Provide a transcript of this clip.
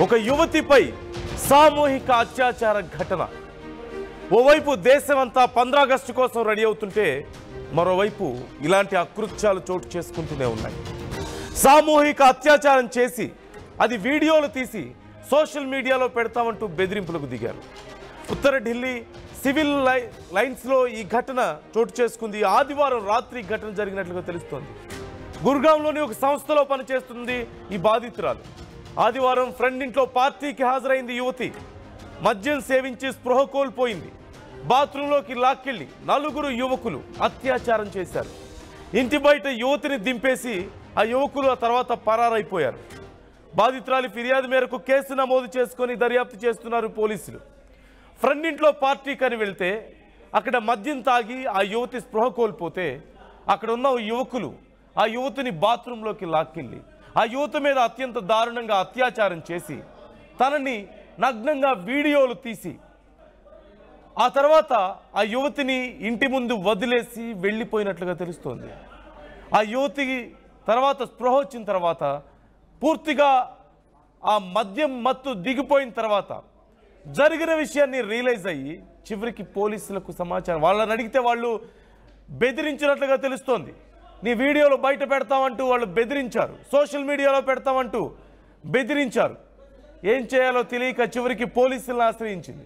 ఒక యువతిపై సామూహిక అత్యాచార ఘటన. ఓవైపు దేశమంతా 15 ఆగస్టు కోసం రెడీ అవుతుంటే మరోవైపు ఇలాంటి అకృత్యాలు చోటు చేసుకుంటూనే ఉన్నాయి. సామూహిక అత్యాచారం చేసి అది వీడియోలు తీసి సోషల్ మీడియాలో పెడతామంటూ బెదిరింపులకు దిగారు. ఉత్తర ఢిల్లీ సివిల్ లైన్స్లో ఈ ఘటన చోటు చేసుకుంది. ఆదివారం రాత్రి ఘటన జరిగినట్లుగా తెలుస్తోంది. గుర్గాంలోని ఒక సంస్థలో పనిచేస్తుంది ఈ బాధితురాలు. ఆదివారం ఫ్రెండ్ ఇంట్లో పార్టీకి హాజరైంది యువతి. మద్యం సేవించి స్పృహ కోల్పోయింది. బాత్రూంలోకి లాక్కెళ్లి 4 యువకులు అత్యాచారం చేశారు. ఇంటి బయట యువతిని దింపేసి ఆ యువకులు ఆ తర్వాత పరారైపోయారు. బాధితురాలి ఫిర్యాదు మేరకు కేసు నమోదు చేసుకొని దర్యాప్తు చేస్తున్నారు పోలీసులు. ఫ్రెండ్ ఇంట్లో పార్టీకి అని వెళ్తే అక్కడ మద్యం తాగి ఆ యువతి స్పృహ కోల్పోతే అక్కడ ఉన్న యువకులు ఆ యువతిని బాత్రూంలోకి లాక్కెళ్ళి ఆ యువతి మీద అత్యంత దారుణంగా అత్యాచారం చేసి తనని నగ్నంగా వీడియోలు తీసి ఆ తర్వాత ఆ యువతిని ఇంటి ముందు వదిలేసి వెళ్ళిపోయినట్లుగా తెలుస్తోంది. ఆ యువతికి తర్వాత స్పృహ వచ్చిన తర్వాత పూర్తిగా ఆ మద్యం మత్తు దిగిపోయిన తర్వాత జరిగిన విషయాన్ని రియలైజ్ అయ్యి చివరికి పోలీసులకు సమాచారం వాళ్ళని అడిగితే వాళ్ళు బెదిరించినట్లుగా తెలుస్తోంది. నీ వీడియోలు బయట పెడతామంటూ వాళ్ళు బెదిరించారు. సోషల్ మీడియాలో పెడతామంటూ బెదిరించారు. ఏం చేయాలో తెలియక చివరికి పోలీసులను ఆశ్రయించింది.